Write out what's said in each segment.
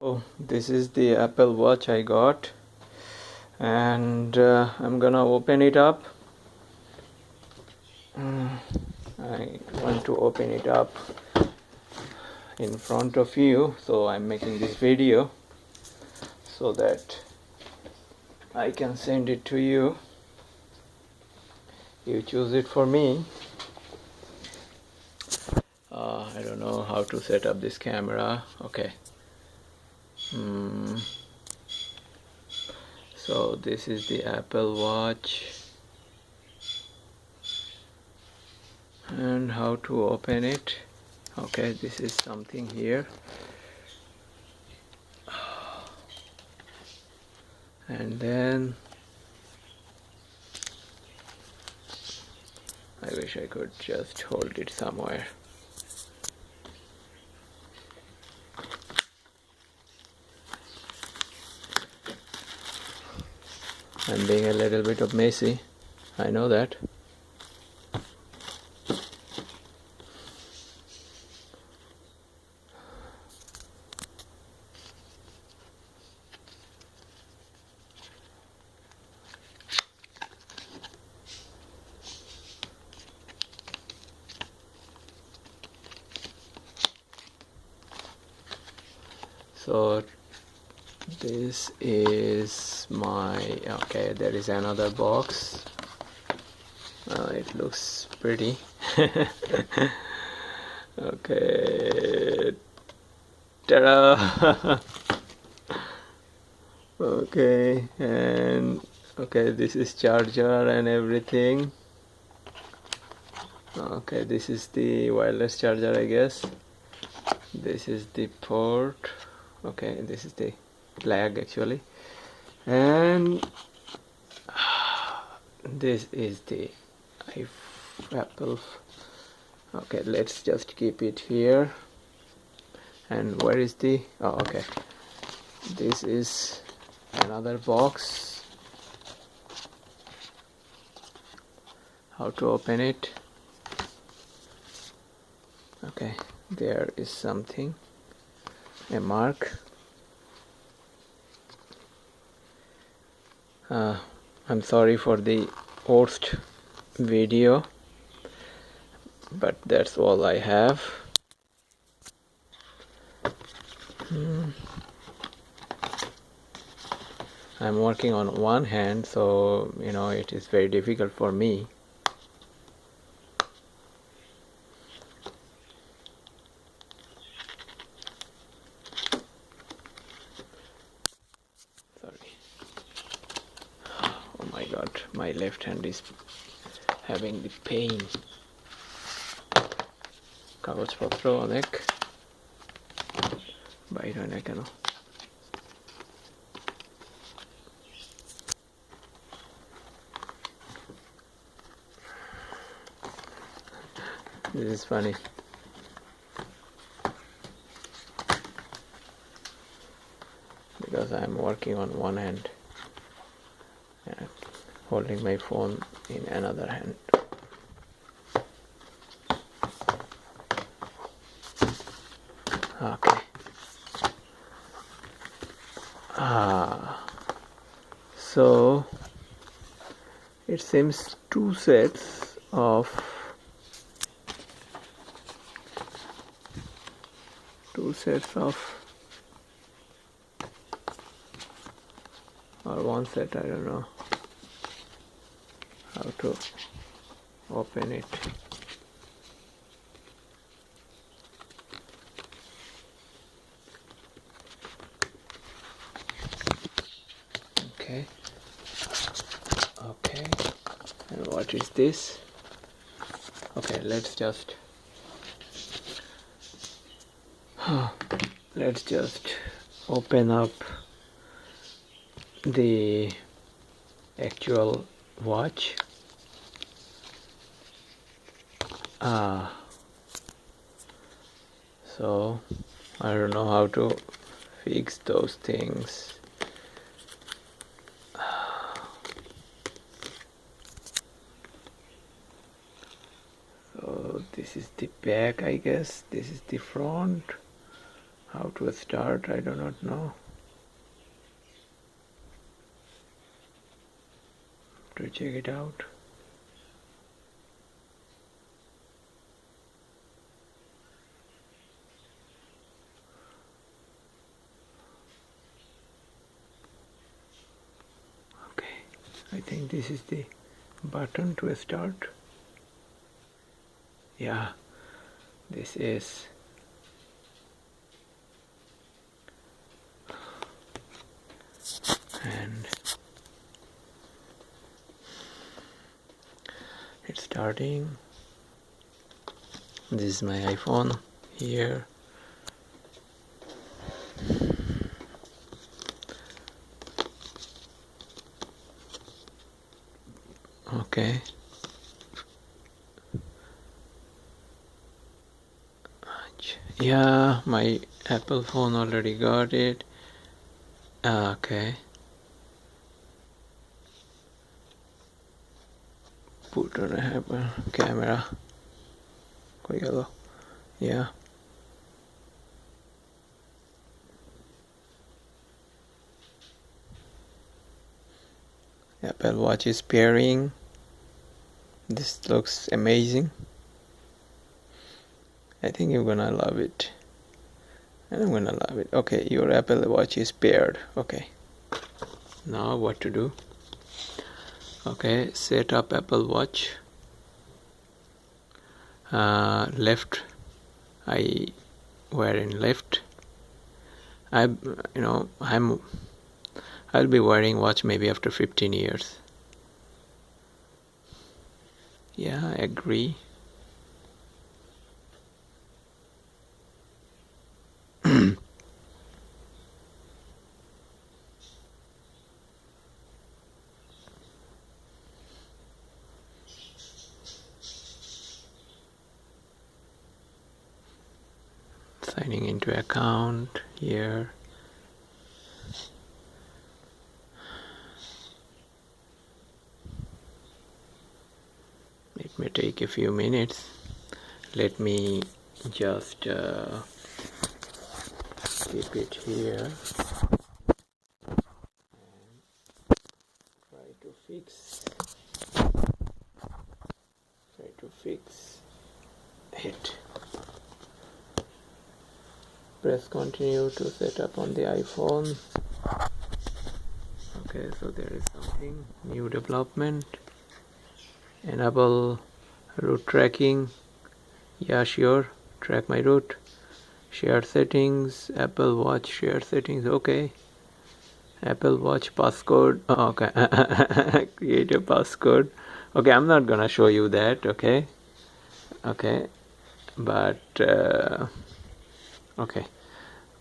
Oh, this is the Apple Watch I got, and I'm gonna open it up. I want to open it up in front of you, so I'm making this video so that I can send it to you. You choose it for me. I don't know how to set up this camera. Okay. So this is the Apple Watch, and how to open it. Okay, this is something here, and then I wish I could just hold it somewhere. I'm being a little bit of messy, I know that. So this is my, okay, there is another box. It looks pretty. Okay, ta-da! Okay, and okay, this is charger and everything. Okay, this is the wireless charger, I guess. This is the port. Okay, this is the flag actually, and this is the Apple. Okay, let's just keep it here. And where is the, oh, okay, this is another box. How to open it? Okay, there is something, a mark. I'm sorry for the worst video, but that's all I have. I'm working on one hand, so you know it is very difficult for me. Sorry. Oh my god, my left hand is having the pain. কাগজপত্র অনেক বাইর হয় না কেন? This is funny. Because I'm working on one hand and holding my phone in another hand. Okay. So it seems two sets of or one set, I don't know how to open it. Okay, and what is this? Okay, let's just open up the actual watch. So I don't know how to fix those things. So this is the back, I guess. This is the front. How to start, I do not know. To check it out. Okay, I think this is the button to start. Yeah, this is. And it's starting. This is my iPhone here. Okay. Yeah, my Apple phone already got it. Okay. Put on a camera. Yeah. Apple Watch is pairing. This looks amazing. I think you're gonna love it. And I'm gonna love it. Okay, your Apple Watch is paired. Okay. Now what to do? Okay, set up Apple Watch. Left. I wear in left. I'll be wearing watch maybe after 15 years. Yeah, I agree. Signing into account here. It may take a few minutes. Let me just keep it here and try to fix it. Press continue to set up on the iPhone. Okay, so there is something new development. Enable route tracking. Yeah, sure. Track my route. Share settings. Apple Watch share settings. Okay. Apple Watch passcode. Oh, okay. Create a passcode. Okay, I'm not gonna show you that. Okay. But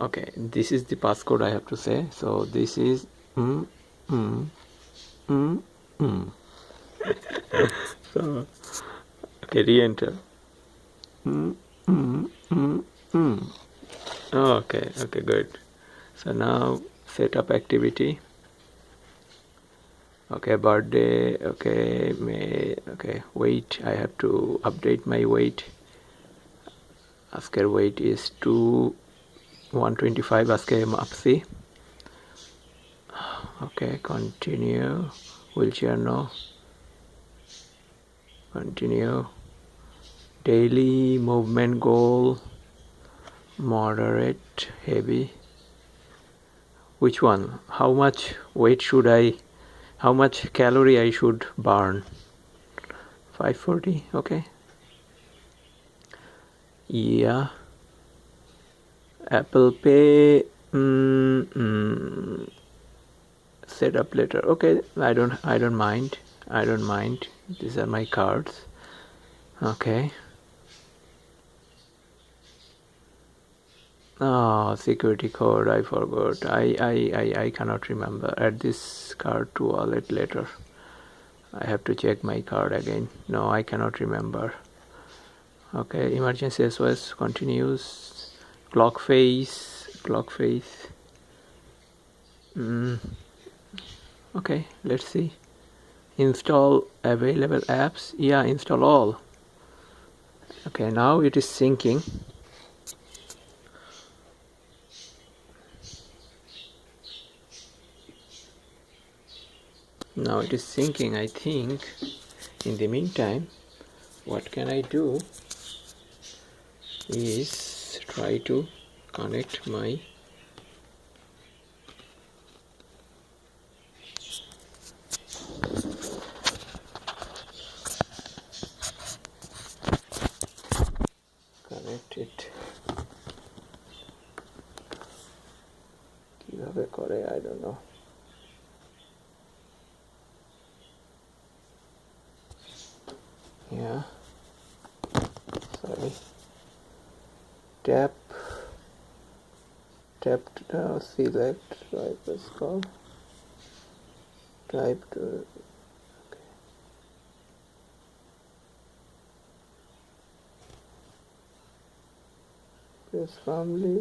okay. This is the passcode I have to say. So this is So okay, re-enter. Okay, good. So now set up activity. Okay, birthday. Okay, May. Okay, weight. I have to update my weight. Asker weight is 125. Asker mapsi. Okay, continue. Wheelchair no. Continue. Daily movement goal. Moderate, heavy. Which one? How much weight should I? How much calorie I should burn? 540. Okay. Yeah. Apple Pay. Set up later. Okay. I don't mind. These are my cards. Okay. Oh, security code, I forgot. I cannot remember. Add this card to wallet later. I have to check my card again. No, I cannot remember. Okay, emergency SOS continues. Clock face. Okay, let's see. Install available apps. Yeah, install all. Okay, now it is syncing. Now it is syncing. I think in the meantime what can I do is try to connect my connect it কিভাবে করে I don't know. Yeah, sorry. Tap select type is called type to okay. Press firmly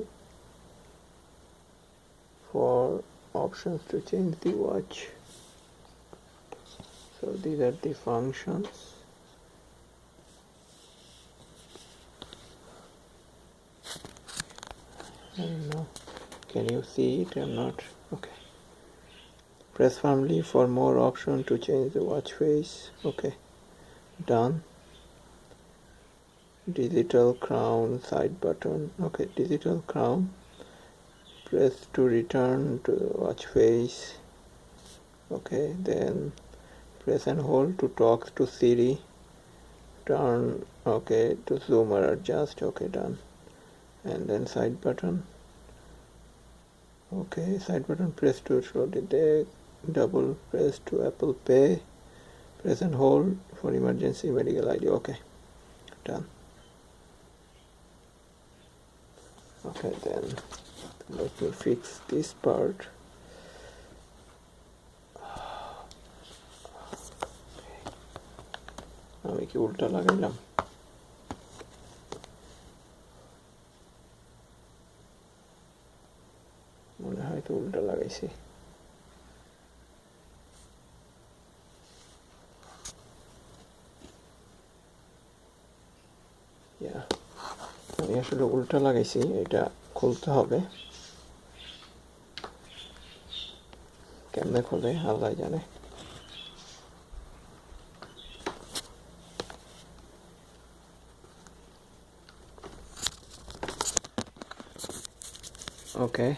for options to change the watch. So these are the functions. I don't know, can you see it? I'm not okay. Press firmly for more option to change the watch face. Okay, done. Digital crown side button. Okay, digital crown. Press to return to watch face. Okay, then press and hold to talk to Siri. Turn okay to zoom or adjust. Okay, done. And then side button. Okay, side button, press to show the deck. Double press to Apple Pay. Press and hold for emergency medical ID. Okay, done. Okay, then let me fix this part. আমি কি উল্টা লাগাইলাম? মনে হয় তো উল্টা লাগাইছি। আমি আসলে উল্টা লাগাইছি, এটা খুলতে হবে। কেমনে খোলে আল্লাহ জানে। Okay,